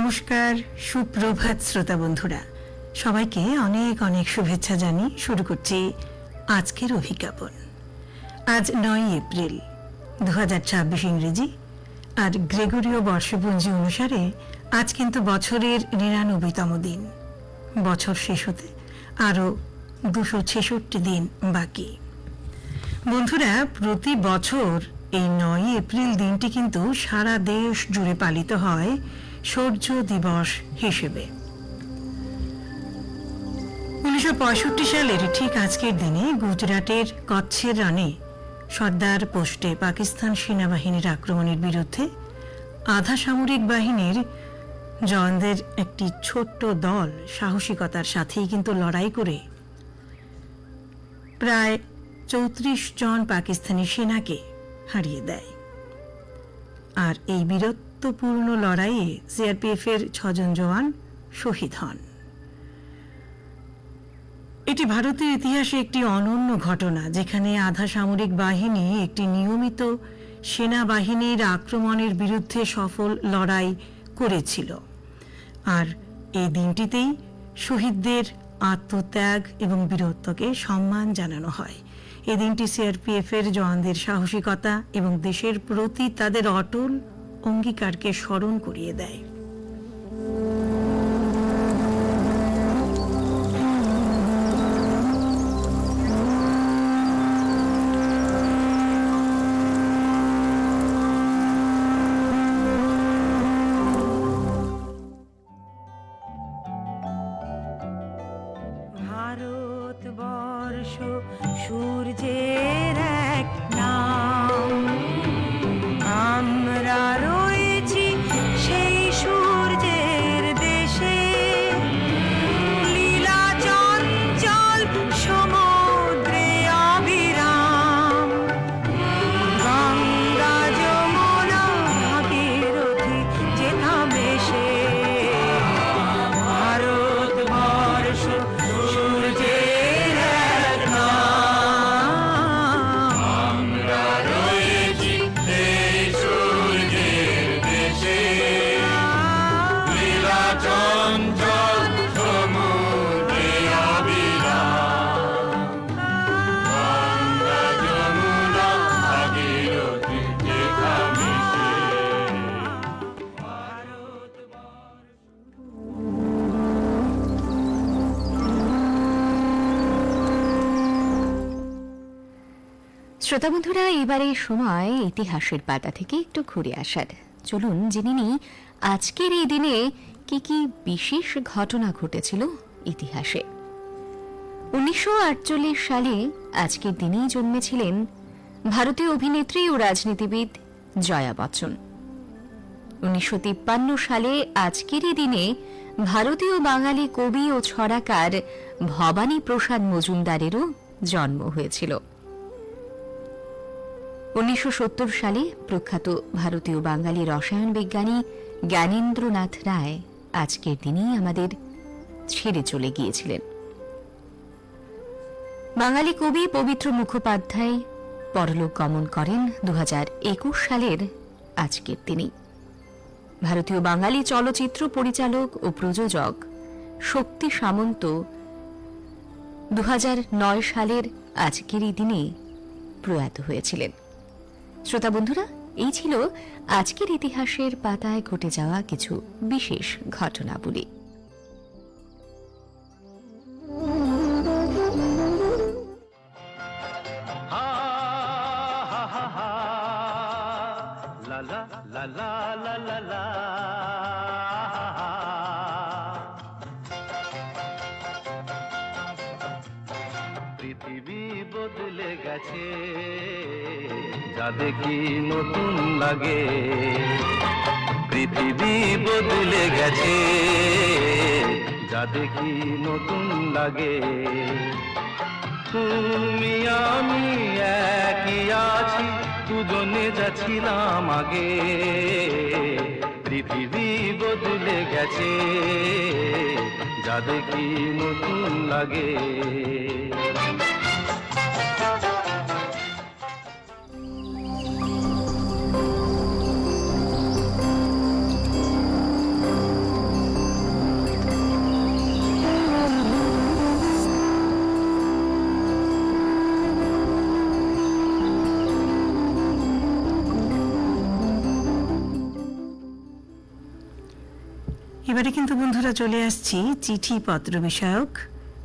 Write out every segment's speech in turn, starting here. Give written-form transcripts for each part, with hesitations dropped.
নমস্কার, সুপ্রভাত শ্রোতা বন্ধুরা, সবাইকে অনেক অনেক শুভেচ্ছা জানিয়ে শুরু করছি আজকের অভিজ্ঞাপন। আজ 9 এপ্রিল 2026 ইংরেজি, আর গ্রেগরীয় বর্ষপঞ্জি অনুসারে আজ কিন্তু বছরের 99তম দিন। বছর শেষ হতে আরও 266 দিন বাকি। বন্ধুরা, প্রতি বছর এই 9 এপ্রিল দিনটি কিন্তু সারা দেশ জুড়ে পালিত হয় শৌর্য দিবস হিসেবে। 1965 সালের ঠিক আজকের দিনে গুজরাটের কচ্ছের রানে সর্দার পোস্টে পাকিস্তান সেনাবাহিনীর আক্রমণের বিরুদ্ধে আধা সামরিক বাহিনীর জওয়ানদের একটি ছোট্ট দল সাহসিকতার সাথেই কিন্তু লড়াই করে প্রায় 34 জন পাকিস্তানি সেনাকে হারিয়ে দেয়। আর এই বীরত্বপূর্ণ লড়াইয়ে সিআরপিএফের 6 জন জওয়ান শহীদ হন। এটি ভারতের ইতিহাসে একটি অনন্য ঘটনা, যেখানে আধা সামরিক বাহিনী একটি নিয়মিত সেনাবাহিনীর আক্রমণের বিরুদ্ধে সফল লড়াই করেছিল। আর এই দিনটিতেই শহীদদের আত্মত্যাগ এবং বীরত্বকে সম্মান জানানো হয়। এই দিনটি সিআরপিএফের জওয়ানদের সাহসিকতা এবং দেশের প্রতি তাদের অটল অঙ্গীকারকে স্মরণ করিয়ে দেয়। ভারতবর্ষ সূর্যের এক নাম, আমরা রয়েছি সেই সূর্যের দেশে। লীলা চঞ্চল সমুদ্রে অবিরাম, গঙ্গা যমুনা ভাগীরথী যেতাম এসে। ভারতবর্ষ সূর্যের এক নাম, আমরা রয়েছি সেই সূর্যের দেশে। লীলা চঞ্চল সমুদ্রে অবিরাম, গঙ্গা যমুনা ভাগীরথী যেতাম এসে। শ্রোতা বন্ধুরা, এবারে সময় ইতিহাসের পাতা থেকে একটু ঘুরে আসার। চলুন জেনে নিই আজকের এই দিনে কি কি বিশেষ ঘটনা ঘটেছিল ইতিহাসে। 1948 সালে আজকের দিনেই জন্মেছিলেন ভারতীয় অভিনেত্রী ও রাজনীতিবিদ জয়া বচ্চন। 1953 সালে আজকের এই দিনে ভারতীয় বাঙালি কবি ও ছড়াকার ভবানী প্রসাদ মজুমদারেরও জন্ম হয়েছিল। 1970 সালে প্রখ্যাত ভারতীয় বাঙালি রসায়ন বিজ্ঞানী জ্ঞানেন্দ্রনাথ রায় আজকের দিনেই আমাদের ছেড়ে চলে গিয়েছিলেন। বাঙালি কবি পবিত্র মুখোপাধ্যায় পরলোক গমন করেন 2021 সালের আজকের দিনেই। ভারতীয় বাঙালি চলচ্চিত্র পরিচালক ও প্রযোজক শক্তি সামন্ত 2009 সালের আজকের এই দিনে প্রয়াত হয়েছিলেন। শ্রোতা বন্ধুরা, এই ছিল আজকের ইতিহাসের পাতায় ঘটে যাওয়া কিছু বিশেষ ঘটনাবলী। পৃথিবী বদলে গেছে, যা দেখি নতুন লাগে। পৃথিবী বদলে গেছে, যা দেখি নতুন লাগে। তুমি আমি একই আছি, দুজনে যাচ্ছিলাম আগে। পৃথিবী বদলে গেছে, যা দেখি নতুন লাগে। এবারে কিন্তু বন্ধুরা চলে আসছি চিঠিপত্র বিষয়ক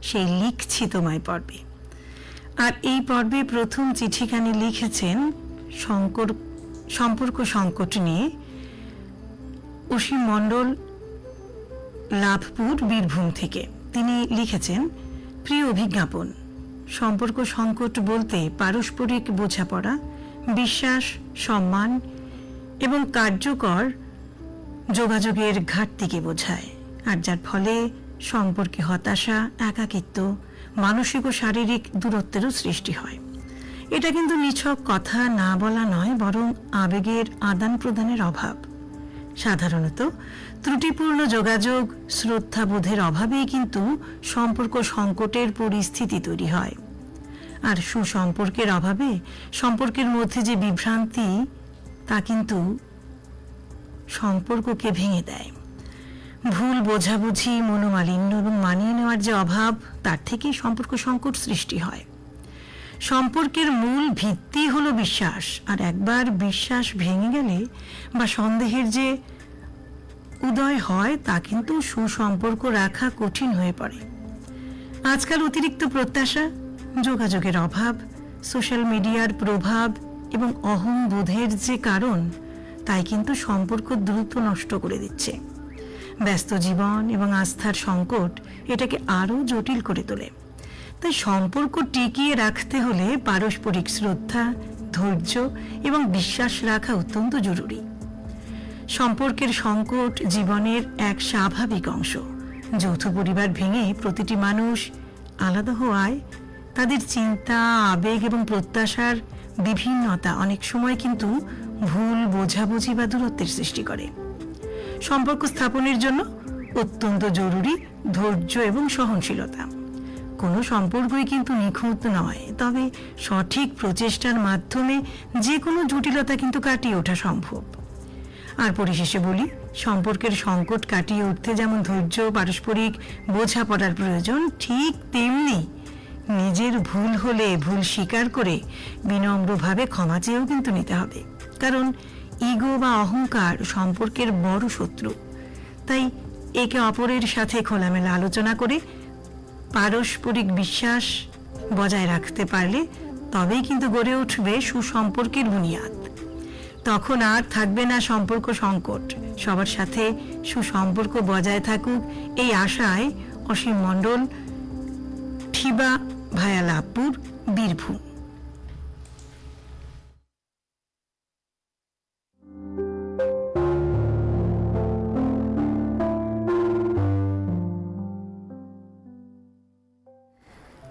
সেই লিখছি তোমায় পর্বে। আর এই পর্বে প্রথম চিঠিখানি লিখেছেন সম্পর্ক সংকট নিয়ে অসীম মণ্ডল, লাভপুর, বীরভূম থেকে। তিনি লিখেছেন, প্রিয় অভিজ্ঞাপন, সম্পর্ক সংকট বলতে পারস্পরিক বোঝাপড়া, বিশ্বাস, সম্মান এবং কার্যকর যোগাযোগের ঘাটতিকে বোঝায়, আর যার ফলে সম্পর্কে হতাশা, একাকিত্ব, মানসিক ও শারীরিক দূরত্বেরও সৃষ্টি হয়। এটা কিন্তু নিছক কথা না বলা নয়, বরং আবেগের আদান প্রদানের অভাব। সাধারণত ত্রুটিপূর্ণ যোগাযোগ, শ্রদ্ধাবোধের অভাবেই কিন্তু সম্পর্ক সংকটের পরিস্থিতি তৈরি হয়। আর সুসম্পর্কের অভাবে সম্পর্কের মধ্যে যে বিভ্রান্তি, তা কিন্তু সম্পর্ককে ভেঙে দেয়। ভুল বোঝাবুঝি, মনোমালিন্য এবং মানিয়ে নেওয়ার যে অভাব, তার থেকেই সম্পর্ক সংকট সৃষ্টি হয়। সম্পর্কের মূল ভিত্তি হলো বিশ্বাস, আর একবার বিশ্বাস ভেঙে গেলে বা সন্দেহের যে উদয় হয়, তা কিন্তু সুসম্পর্ক রাখা কঠিন হয়ে পড়ে। আজকাল অতিরিক্ত প্রত্যাশা, যোগাযোগের অভাব, সোশ্যাল মিডিয়ার প্রভাব এবং অহংবোধের যে কারণ, তাই কিন্তু সম্পর্ক দ্রুত নষ্ট করে দিচ্ছে। ব্যস্ত জীবন এবং আস্থার সংকট এটাকে আরও জটিল করে তোলে। তাই সম্পর্ক টিকিয়ে রাখতে হলে পারস্পরিক শ্রদ্ধা, ধৈর্য এবং বিশ্বাস রাখা অত্যন্ত জরুরি। সম্পর্কের সংকট জীবনের এক স্বাভাবিক অংশ। যৌথ পরিবার ভেঙে প্রতিটি মানুষ আলাদা হওয়ায় তাদের চিন্তা, আবেগ এবং প্রত্যাশার বিভিন্নতা অনেক সময় কিন্তু ভুল বোঝাবুঝি বা দূরত্বের সৃষ্টি করে। সম্পর্ক স্থাপনের জন্য অত্যন্ত জরুরি ধৈর্য এবং সহনশীলতা। কোনো সম্পর্কই কিন্তু নিখুঁত নয়, তবে সঠিক প্রচেষ্টার মাধ্যমে যে কোনো জটিলতা কিন্তু কাটিয়ে ওঠা সম্ভব। আর পরিশেষে বলি, সম্পর্কের সংকট কাটিয়ে উঠতে যেমন ধৈর্য, পারস্পরিক বোঝাপড়ার প্রয়োজন, ঠিক তেমনি নিজের ভুল হলে ভুল স্বীকার করে বিনম্রভাবে ক্ষমা চেয়েও কিন্তু নিতে হবে। কারণ ইগো বা অহংকার সম্পর্কের বড় শত্রু। তাই একে অপরের সাথে খোলামেলা আলোচনা করে পারস্পরিক বিশ্বাস বজায় রাখতে পারলে তবেই কিন্তু গড়ে উঠবে সুসম্পর্কের বুনিয়াদ। তখন আর থাকবে না সম্পর্ক সংকট। সবার সাথে সুসম্পর্ক বজায় থাকুক এই আশায় অসীম মণ্ডল, ঠিবা ভায়া, লাভপুর, বীরভূম।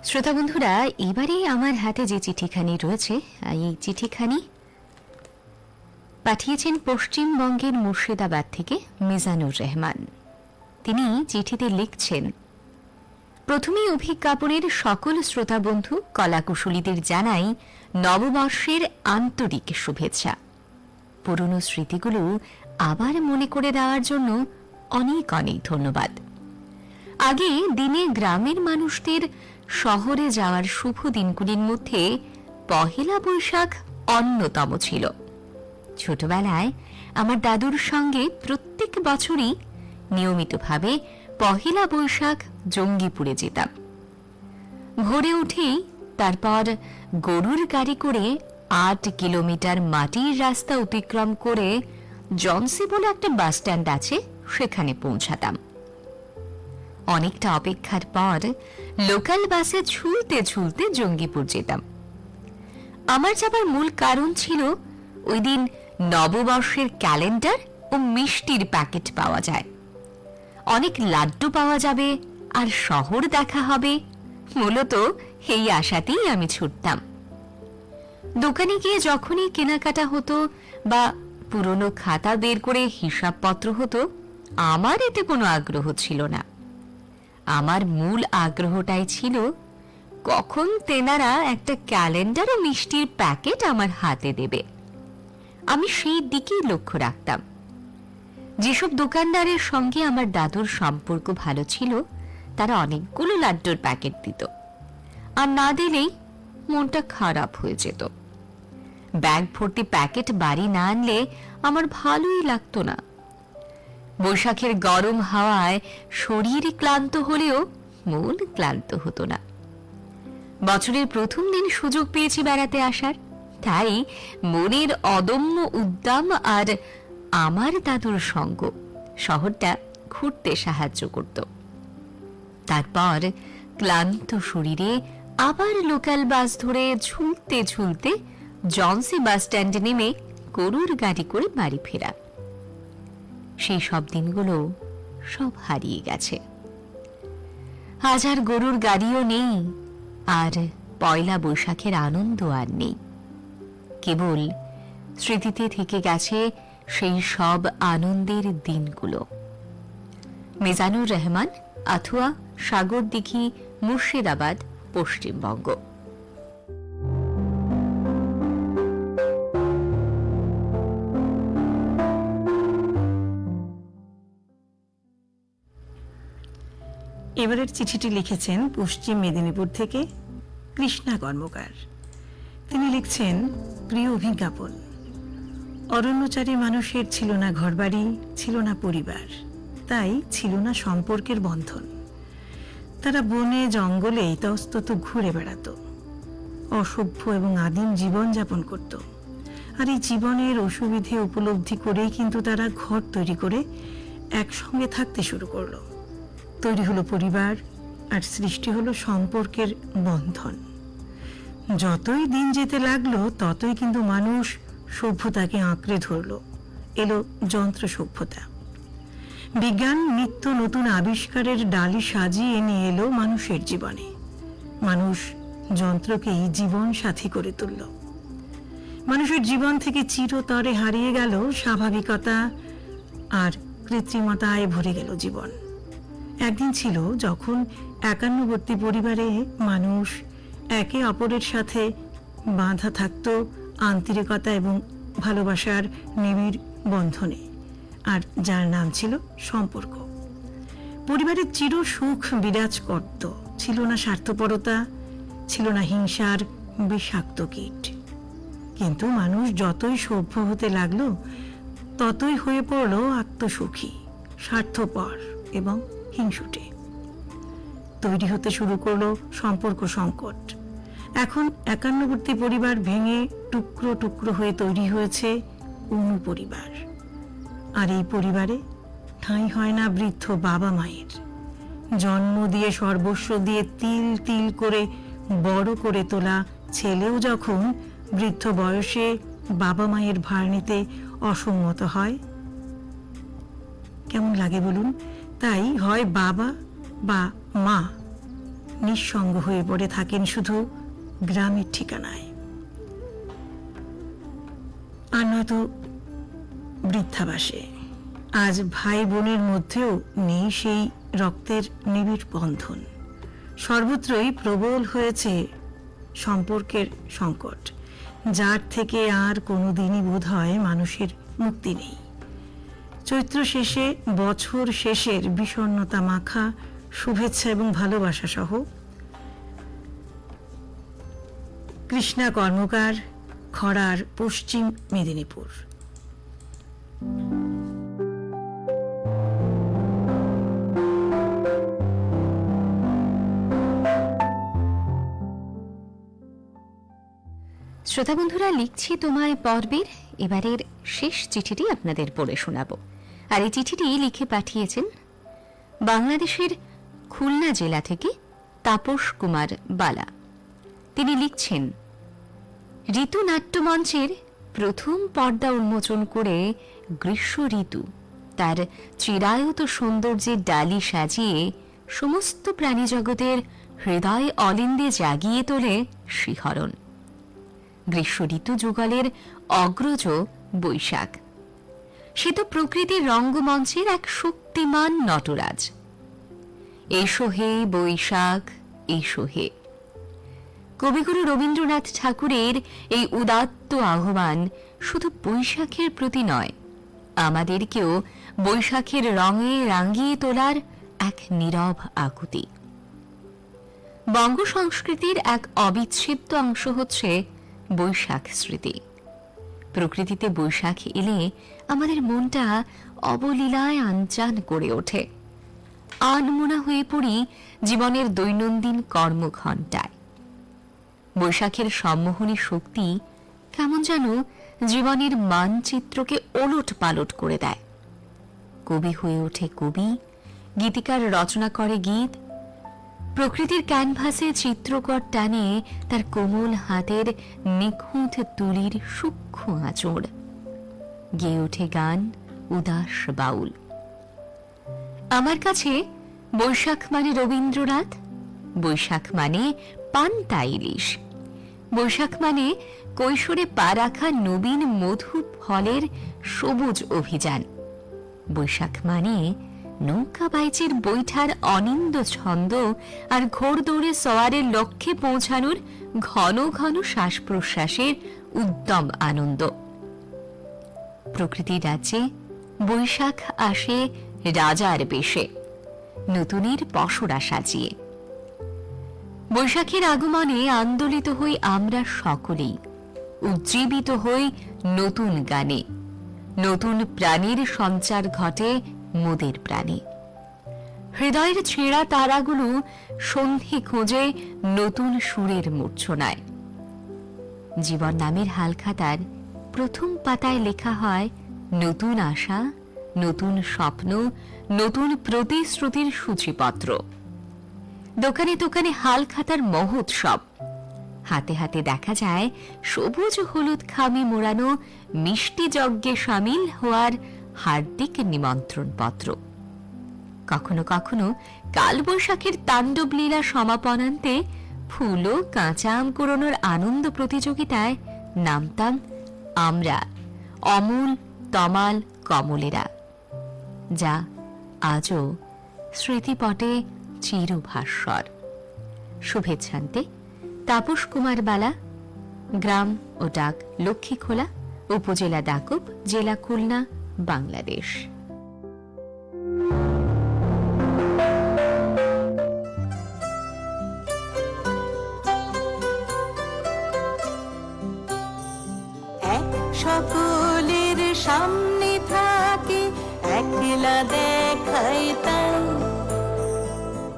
শ্রোতা বন্ধুরা, এবারে আমার হাতে যে চিঠিখানি রয়েছে, এই চিঠিখানি পাঠিয়েছেন পশ্চিমবঙ্গের মুর্শিদাবাদ থেকে মিজানুর রহমান। তিনি চিঠিতে লিখছেন, প্রথমেই অভিজ্ঞাপনের সকল শ্রোতা বন্ধু কলাকুশলীদের জানাই নববর্ষের আন্তরিক শুভেচ্ছা। পুরনো স্মৃতিগুলো আবার মনে করে দেওয়ার জন্য অনেক অনেক ধন্যবাদ। আগে দিনে গ্রামের মানুষদের শহরে যাওয়ার শুভ দিনগুলির মধ্যে পহেলা বৈশাখ অন্যতম ছিল। ছোটবেলায় আমার দাদুর সঙ্গে প্রত্যেক বছরই নিয়মিতভাবে পহেলা বৈশাখ জঙ্গিপুরে যেতাম। ভোরে উঠেই তারপর গরুর গাড়ি করে 8 কিলোমিটার মাটির রাস্তা অতিক্রম করে জনসি বলে একটা বাস স্ট্যান্ড আছে, সেখানে পৌঁছাতাম। অনেকটা অপেক্ষার পর লোকাল বাসে ঝুলতে ঝুলতে জঙ্গিপুর যেতাম। আমার যাবার মূল কারণ ছিল ওই দিন নববর্ষের ক্যালেন্ডার ও মিষ্টির প্যাকেট পাওয়া যায়, অনেক লাড্ডু পাওয়া যাবে আর শহর দেখা হবে। মূলত এই আশাতেই আমি ছুটতাম। দোকানে গিয়ে যখনই কেনাকাটা হতো বা পুরনো খাতা বের করে হিসাবপত্র হতো, আমার এতে কোনো আগ্রহ ছিল না। আমার মূল আগ্রহটাই ছিল কখন তেনারা একটা ক্যালেন্ডার ও মিষ্টির প্যাকেট আমার হাতে দেবে। আমি সেই দিকেই লক্ষ্য রাখতাম। যেসব দোকানদারের সঙ্গে আমার দাদুর সম্পর্ক ভালো ছিল, তারা অনেকগুলো লাড্ডুর প্যাকেট দিত, আর না দিলেই মনটা খারাপ হয়ে যেত। ব্যাগ ভর্তি প্যাকেট বাড়ি না আনলে আমার ভালোই লাগতো না। বৈশাখের গরম হাওয়ায় শরীর ক্লান্ত হলেও মন ক্লান্ত হতো না। বছরের প্রথম দিন সুযোগ পেয়েছি বেড়াতে আসার, তাই মনের অদম্য উদ্যম আর আমার দাদুর সঙ্গ শহরটা ঘুরতে সাহায্য করত। তারপর ক্লান্ত শরীরে আবার লোকাল বাস ধরে ঝুলতে ঝুলতে জনসি বাস স্ট্যান্ডে নেমে গরুর গাড়ি করে বাড়ি ফেরা। সেই সব দিনগুলো সব হারিয়ে গেছে। আজ আর গরুর গাড়িও নেই, আর পয়লা বৈশাখের আনন্দ আর নেই। কেবল স্মৃতিতে থেকে গেছে সেই সব আনন্দের দিনগুলো। মিজানুর রহমান, আথুয়া, সাগরদিঘি, মুর্শিদাবাদ, পশ্চিমবঙ্গ। এবারের চিঠিটি লিখেছেন পশ্চিম মেদিনীপুর থেকে কৃষ্ণা কর্মকার। তিনি লিখছেন, প্রিয় অভিজ্ঞাপন, অরণ্যচারী মানুষের ছিল না ঘরবাড়ি, ছিল না পরিবার, তাই ছিল না সম্পর্কের বন্ধন। তারা বনে জঙ্গলে ইতস্তত ঘুরে বেড়াত, অসভ্য এবং আদিম জীবন যাপন করত। আর এই জীবনের অসুবিধে উপলব্ধি করেই কিন্তু তারা ঘর তৈরি করে একসঙ্গে থাকতে শুরু করলো। তৈরি হলো পরিবার, আর সৃষ্টি হলো সম্পর্কের বন্ধন। যতই দিন যেতে লাগলো ততই কিন্তু মানুষ সভ্যতাকে আঁকড়ে ধরলো। এলো যন্ত্র সভ্যতা। বিজ্ঞান নিত্য নতুন আবিষ্কারের ডালি সাজিয়ে নিয়ে এলো মানুষের জীবনে। মানুষ যন্ত্রকেই জীবন সাথী করে তুলল। মানুষের জীবন থেকে চিরতরে হারিয়ে গেল স্বাভাবিকতা, আর কৃত্রিমতায় ভরে গেল জীবন। একদিন ছিল যখন একান্নবর্তী পরিবারে মানুষ একে অপরের সাথে বাঁধা থাকত আন্তরিকতা এবং ভালোবাসার নিবিড় বন্ধনে, আর যার নাম ছিল সম্পর্ক। পরিবারের চির সুখ বিরাজ করত। ছিল না স্বার্থপরতা, ছিল না হিংসার বিষাক্ত কীট। কিন্তু মানুষ যতই সভ্য হতে লাগলো ততই হয়ে পড়ল আত্মসুখী, স্বার্থপর এবং হিংসুটে। তৈরি হতে শুরু করলো সম্পর্ক সংকট। এখন একান্নবর্তী পরিবার ভেঙে টুকরো টুকরো হয়ে তৈরি হয়েছে অনুপরিবার। আর এই পরিবারে ঠাঁই হয় না বৃদ্ধ বাবা মায়ের। জন্ম দিয়ে সর্বস্ব দিয়ে তিল তিল করে বড় করে তোলা ছেলেও যখন বৃদ্ধ বয়সে বাবা মায়ের ভার নিতে অসম্মত হয়, কেমন লাগে বলুন? তাই হয় বাবা বা মা নিঃসঙ্গ হয়ে পড়ে থাকেন শুধু গ্রামের ঠিকানায়, আর নয়তো বৃদ্ধাবাসে। আজ ভাই বোনের মধ্যেও নেই সেই রক্তের নিবিড় বন্ধন। সর্বত্রই প্রবল হয়েছে সম্পর্কের সংকট, যার থেকে আর কোনোদিনই বোধ হয় মানুষের মুক্তি নেই। চৈত্র শেষে বছর শেষের বিষণ্ণতা মাখা শুভেচ্ছা এবং ভালোবাসা সহ কৃষ্ণা কর্মকার, খড়ার, পশ্চিম মেদিনীপুর। শ্রোতা বন্ধুরা, লিখছি তোমায় পর্বের এবারের শেষ চিঠিটি আপনাদের পড়ে শোনাব। আর এই চিঠিটি লিখে পাঠিয়েছেন বাংলাদেশের খুলনা জেলা থেকে তাপস কুমার বালা। তিনি লিখছেন, ঋতু নাট্যমঞ্চের প্রথম পর্দা উন্মোচন করে গ্রীষ্ম ঋতু তার চিরায়ত সৌন্দর্যের ডালি সাজিয়ে সমস্ত প্রাণী জগতের হৃদয় অলিন্দে জাগিয়ে তোলে শিহরণ। গ্রীষ্ম ঋতু যুগলের অগ্রজ বৈশাখ। সে তো প্রকৃতির রঙ্গমঞ্চের এক শক্তিমান নটরাজ। এসো হে বৈশাখ, এসো হে। কবিগুরু রবীন্দ্রনাথ ঠাকুরের এই উদাত্ত আহ্বান শুধু বৈশাখের প্রতি নয়, আমাদেরকেও বৈশাখের রঙে রাঙিয়ে তোলার এক নীরব আকুতি। বঙ্গ সংস্কৃতির এক অবিচ্ছেদ্য অংশ হচ্ছে বৈশাখ স্মৃতি। প্রকৃতিতে বৈশাখ এলে আমাদের মনটা অবলীলায় আনচান করে ওঠে। আনমনা হয়ে পড়ি জীবনের দৈনন্দিন কর্মঘণ্টায়। বৈশাখের সম্মোহনী শক্তি কেমন যেন জীবনের মানচিত্রকে ওলট পালট করে দেয়। কবি হয়ে ওঠে কবি, গীতিকার রচনা করে গীত, প্রকৃতির ক্যানভাসে চিত্রকর টানে তার কোমল হাতের নিখুঁত তুলির সূক্ষ্ম আঁচড়, গেয়ে ওঠে গান উদাস বাউল। আমার কাছে বৈশাখ মানে রবীন্দ্রনাথ, বৈশাখ মানে পান্তা ইলিশ, বৈশাখ মানে কৈশোরে পা রাখা নবীন মধু ফলের সবুজ অভিযান, বৈশাখ মানে নৌকা বাইচের বৈঠার অনিন্দ ছন্দ আর ঘোড়দৌড়ে সওয়ারের লক্ষ্যে পৌঁছানোর ঘন ঘন শ্বাস প্রশ্বাসের উদ্যম আনন্দ। প্রকৃতির রাজ্যে বৈশাখ আসে রাজার বেশে, নতুনের পসরা সাজিয়ে। বৈশাখের আগমনে আন্দোলিত হই আমরা সকলেই, উজ্জীবিত হই নতুন গানে, নতুন প্রাণীর সঞ্চার ঘটে মোদের প্রাণে। হৃদয়ের ছেঁড়া তারাগুলো সন্ধি খোঁজে নতুন সুরের মূর্ছনায়। জীবন নামের হালখাতার প্রথম পাতায় লেখা হয় নতুন আশা, নতুন স্বপ্ন, নতুন প্রতিশ্রুতির সূচিপত্র। দোকানে দোকানে হালখাতার মহোৎসব, হাতে হাতে দেখা যায় সবুজ হলুদ খামে মোড়ানো মিষ্টি যজ্ঞে সামিল হওয়ার হার্দিক নিমন্ত্রণ পত্র। কখনো কখনো কালবৈশাখের তাণ্ডব লীলা সমাপনান্তে ফুল ও কাঁচা আম কুড়োনোর আনন্দ প্রতিযোগিতায় নামতাম আমরা, অমূল তমাল কমলেরা, যা আজও স্মৃতিপটে চিরভাস্বর। শুভেচ্ছান্তে তাপস কুমার বালা, গ্রাম ও ডাক লক্ষ্মীখোলা, উপজেলা দাকুব, জেলা খুলনা, বাংলাদেশ। এক সকলের সামনে থাকে একলা দেখাই তাই,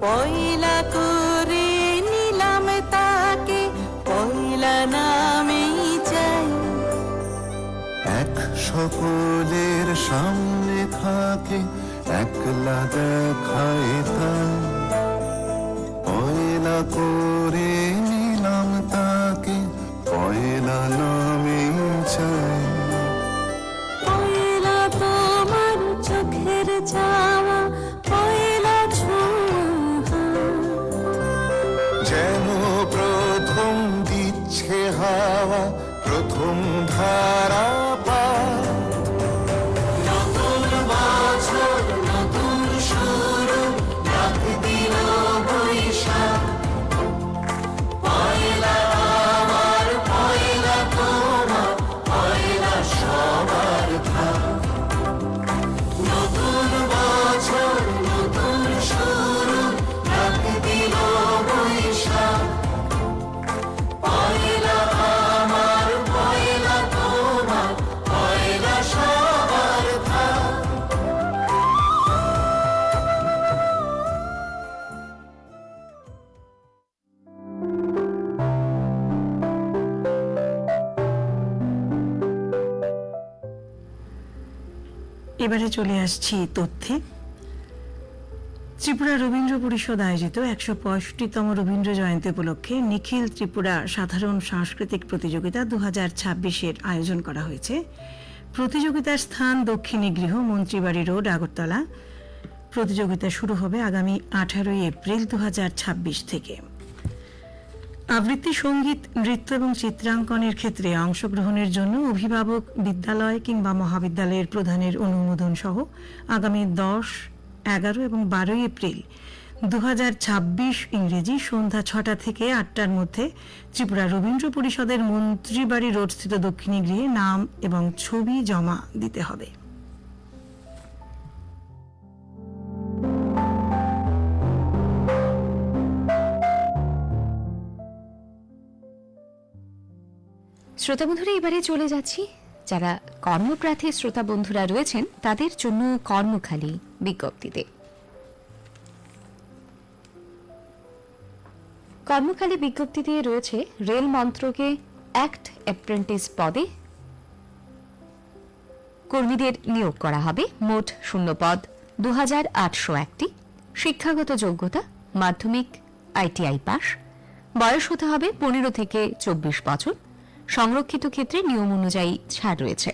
পয়লা করে নিলাম তাকে, পয়লা নামেই চাই। এক সকলের সামনে থাকে একলা দেখায় তাই, পয়লা করে নিলাম তাকে, পয়লা নামে চাই। পয়লা তোমার চোখের যাওয়া, পয়লা ছোঁয়া, যেন প্রথম দিচ্ছে হাওয়া, প্রথম ধারা পা। নতুন বছর নতুন শুরু, ডাক দিল বৈশাখ। পয়লা আমার, পয়লা তোমার, পয়লা সবার ভাগ। নতুন বছর নতুন শুরু, ডাক দিল বৈশাখ। পয়লা আমার, পয়লা তোমার, পয়লা সবার ভাগ। এবারে চলে আসছি তথ্যে। ত্রিপুরা রবীন্দ্র পরিষদ আয়োজিত ১৬৫তম রবীন্দ্র জয়ন্তী উপলক্ষে নিখিল ত্রিপুরা সাধারণ সাংস্কৃতিক প্রতিযোগিতা ২০২৬-এর আয়োজন করা হয়েছে। প্রতিযোগিতার স্থান দক্ষিণী গৃহ, মন্ত্রীবাড়ি রোড, আগরতলা। প্রতিযোগিতা শুরু হবে আগামী ১৮ এপ্রিল ২০২৬ থেকে। আবৃত্তি, সঙ্গীত, নৃত্য এবং চিত্রাঙ্কনের ক্ষেত্রে অংশগ্রহণের জন্য অভিভাবক, বিদ্যালয় কিংবা মহাবিদ্যালয়ের প্রধানের অনুমোদন সহ আগামী ১০, ১১ এবং ১২ এপ্রিল ২০২৬ ইংরেজি সন্ধ্যা ৬টা থেকে ৮টার মধ্যে ত্রিপুরা রবীন্দ্র পরিষদের মন্ত্রীবাড়ি রোডস্থিত দক্ষিণী গৃহে নাম এবং ছবি জমা দিতে হবে। শ্রোতা বন্ধুরা, এবারে চলে যাচ্ছি যারা কর্মপ্রার্থী শ্রোতা বন্ধুরা রয়েছেন তাদের জন্য কর্মখালি বিজ্ঞপ্তিতে। কর্মখালি বিজ্ঞপ্তিতে রয়েছে রেল মন্ত্রকে অ্যাক্ট অ্যাপ্রেন্টিস পদে কর্মীদের নিয়োগ করা হবে। মোট শূন্য পদ 2801টি। শিক্ষাগত যোগ্যতা মাধ্যমিক ITI পাস। বয়স হতে হবে 15 থেকে 24 বছর। সংরক্ষিত ক্ষেত্রে নিয়ম অনুযায়ী ছাড় রয়েছে।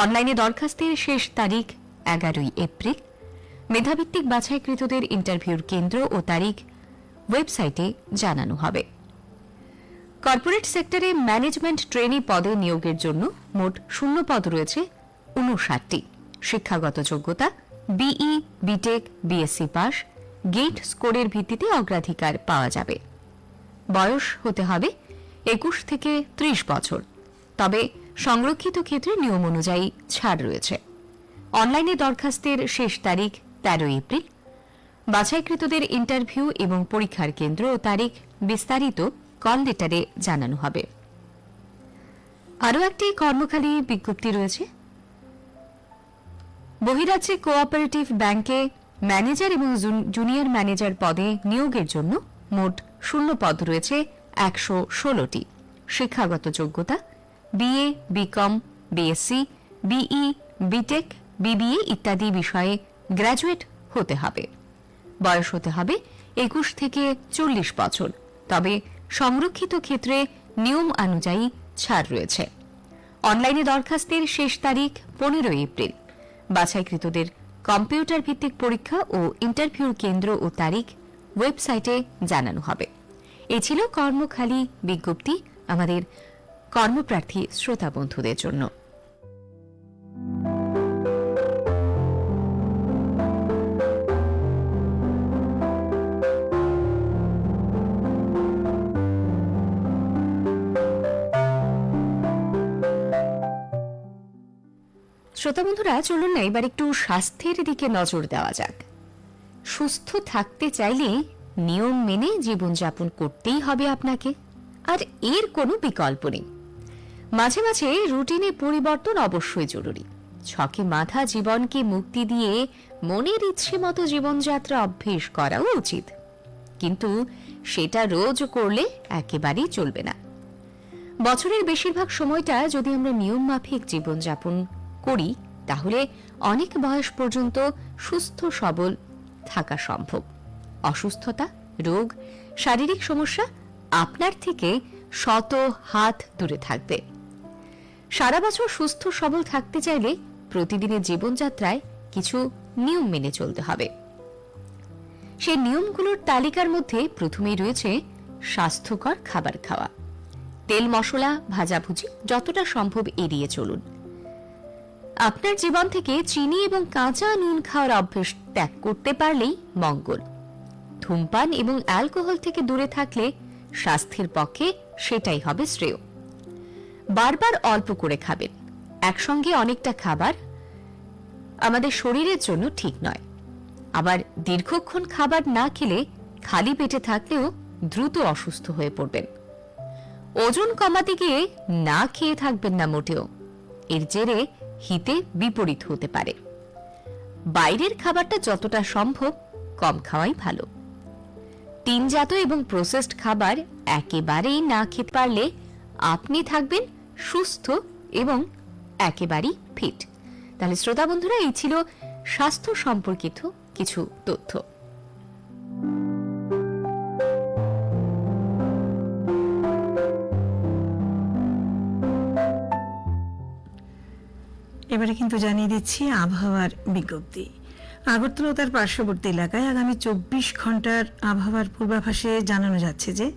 অনলাইনে দরখাস্তের শেষ তারিখ 11 এপ্রিল। মেধাভিত্তিক বাছাইকৃতদের ইন্টারভিউর কেন্দ্র ও তারিখ ওয়েবসাইটে জানানো হবে। কর্পোরেট সেক্টরে ম্যানেজমেন্ট ট্রেনি পদে নিয়োগের জন্য মোট শূন্য পদ রয়েছে 59টি। শিক্ষাগত যোগ্যতা BE, BTech, BSc পাস। গেট স্কোরের ভিত্তিতে অগ্রাধিকার পাওয়া যাবে। বয়স হতে হবে 21 থেকে 30 বছর। তবে সংরক্ষিত ক্ষেত্রে নিয়ম অনুযায়ী ছাড় রয়েছে। অনলাইনে দরখাস্তের শেষ তারিখ 13 এপ্রিল। বাছাইকৃতদের ইন্টারভিউ এবং পরীক্ষার কেন্দ্র ও তারিখ বিস্তারিত কল লেটারে জানানো হবে। আরও একটি কর্মখালি বিজ্ঞপ্তি রয়েছে। বহিরাজ্যে কোঅপারেটিভ ব্যাংকে ম্যানেজার এবং জুনিয়র ম্যানেজার পদে নিয়োগের জন্য মোট শূন্য পদ রয়েছে 116টি। শিক্ষাগত যোগ্যতা BA, BCom, BSc, BE, BTech, BBA ইত্যাদি বিষয়ে গ্র্যাজুয়েট হতে হবে। বয়স হতে হবে 21 থেকে 40 বছর। তবে সংরক্ষিত ক্ষেত্রে নিয়ম অনুযায়ী ছাড় রয়েছে। অনলাইনে দরখাস্তের শেষ তারিখ 15 এপ্রিল। বাছাইকৃতদের কম্পিউটার ভিত্তিক পরীক্ষা ও ইন্টারভিউর কেন্দ্র ও তারিখ ওয়েবসাইটে জানানো হবে। এ ছিল কর্মখালি বিজ্ঞপ্তি আমাদের কর্মপ্রার্থী শ্রোতা বন্ধুদের জন্য। শ্রোতা বন্ধুরা, চলুন না এবার একটু স্বাস্থ্যের দিকে নজর দেওয়া যাক। সুস্থ থাকতে চাইলে নিয়ম মেনে জীবনযাপন করতেই হবে আপনাকে, আর এর কোনো বিকল্প নেই। মাঝে মাঝে রুটিনে পরিবর্তন অবশ্যই জরুরি। ছকে মাথা জীবনকে মুক্তি দিয়ে মনের ইচ্ছে মতো জীবনযাত্রা অভ্যেস করাও উচিত, কিন্তু সেটা রোজ করলে একেবারেই চলবে না। বছরের বেশিরভাগ সময়টা যদি আমরা নিয়ম মাফিক জীবনযাপন করি তাহলে অনেক বয়স পর্যন্ত সুস্থ সবল থাকা সম্ভব। অসুস্থতা, রোগ, শারীরিক সমস্যা আপনার থেকে শত হাত দূরে থাকবে। সারা বছর সুস্থ সবল থাকতে চাইলে প্রতিদিনের জীবনযাত্রায় কিছু নিয়ম মেনে চলতে হবে। সেই নিয়মগুলোর তালিকার মধ্যে প্রথমেই রয়েছে স্বাস্থ্যকর খাবার খাওয়া। তেল মশলা ভাজাভুজি যতটা সম্ভব এড়িয়ে চলুন। আপনার জীবন থেকে চিনি এবং কাঁচা নুন খাওয়ার অভ্যেস ত্যাগ করতে পারলেই মঙ্গল। ধূমপান এবং অ্যালকোহল থেকে দূরে থাকলে স্বাস্থ্যের পক্ষে সেটাই হবে শ্রেয়। বারবার অল্প করে খাবেন। একসঙ্গে অনেকটা খাবার আমাদের শরীরের জন্য ঠিক নয়। আবার দীর্ঘক্ষণ খাবার না খেলে খালি পেটে থাকলেও দ্রুত অসুস্থ হয়ে পড়বেন। ওজন কমাতে গিয়ে না খেয়ে থাকবেন না মোটেও, এর জেরে হিতে বিপরীত হতে পারে। বাইরের খাবারটা যতটা সম্ভব কম খাওয়াই ভালো। টিনজাত এবং প্রসেসড খাবার একেবারেই না খেতে পারলে আপনি থাকবেন সুস্থ এবং একেবারেই ফিট। তাহলে শ্রোতা বন্ধুরা, এই ছিল স্বাস্থ্য সম্পর্কিত কিছু তথ্য। এবারে কিন্তু জানিয়ে দিচ্ছি আবহাওয়ার বিজ্ঞপ্তি। আগরতলা ও তার পার্শ্ববর্তী এলাকায় আগামী 24 ঘন্টার আবহাওয়ার পূর্বাভাসে জানানো যাচ্ছে যে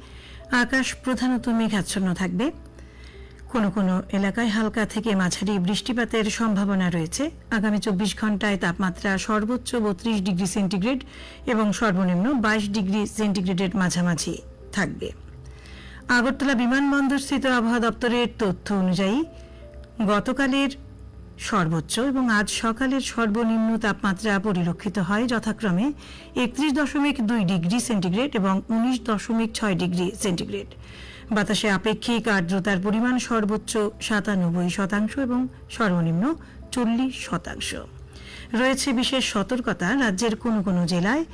আকাশ প্রধানত মেঘাচ্ছন্ন থাকবে। কোনো কোনো এলাকায় হালকা থেকে মাঝারি বৃষ্টিপাতের সম্ভাবনা রয়েছে। আগামী 24 ঘন্টায় তাপমাত্রা সর্বোচ্চ 32 ডিগ্রি সেন্টিগ্রেড এবং সর্বনিম্ন 22 ডিগ্রি সেন্টিগ্রেডের মাঝামাঝি থাকবে। আগরতলা বিমানবন্দরস্থিত আবহাওয়া দপ্তরের তথ্য অনুযায়ী গতকালের সর্বোচ্চ এবং আজ সকালের সর্বনিম্ন তাপমাত্রা পরিলক্ষিত হয় যথাক্রমে 31.2 ডিগ্রি সেন্টিগ্রেড এবং 19.6 ডিগ্রি সেন্টিগ্রেড। বাতাসে আপেক্ষিক আর্দ্রতার পরিমাণ সর্বোচ্চ 97% এবং সর্বনিম্ন 40%। রয়েছে বিশেষ সতর্কতা, রাজ্যের কোনো কোনো জেলায়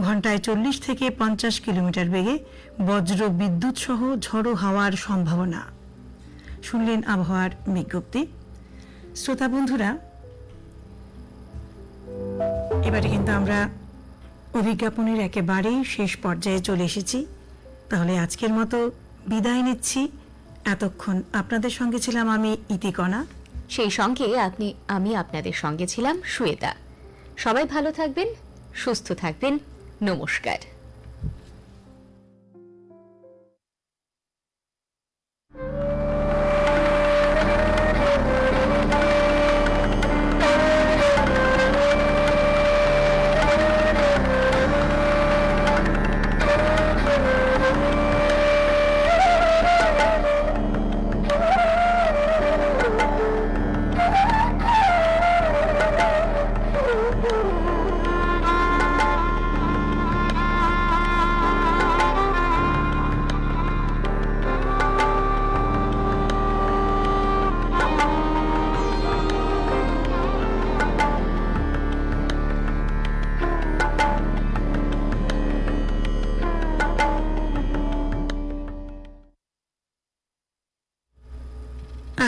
ঘন্টায় 40 থেকে 50 কিলোমিটার বেগে বজ্র বিদ্যুৎ সহ ঝড়ো হাওয়ার সম্ভাবনা। শুনলেন আবহাওয়ার বিজ্ঞপ্তি। শ্রোতা বন্ধুরা, এবারে কিন্তু আমরা অভিজ্ঞাপনের একেবারেই শেষ পর্যায়ে চলে এসেছি। তাহলে আজকের মতো বিদায় নিচ্ছি। এতক্ষণ আপনাদের সঙ্গে ছিলাম আমি ইতিকণা। সেই সঙ্গে আমি আপনাদের সঙ্গে ছিলাম শ্বেতা। সবাই ভালো থাকবেন, সুস্থ থাকবেন। নমস্কার।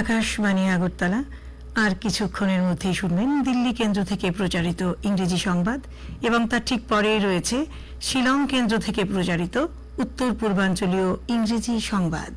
আকাশবাণী আগরতলা। আর কিছুক্ষণের মধ্যেই শুনবেন দিল্লি কেন্দ্র থেকে প্রচারিত ইংরেজি সংবাদ, এবং তার ঠিক পরেই রয়েছে শিলং কেন্দ্র থেকে প্রচারিত উত্তর পূর্বাঞ্চলীয় ইংরেজি সংবাদ।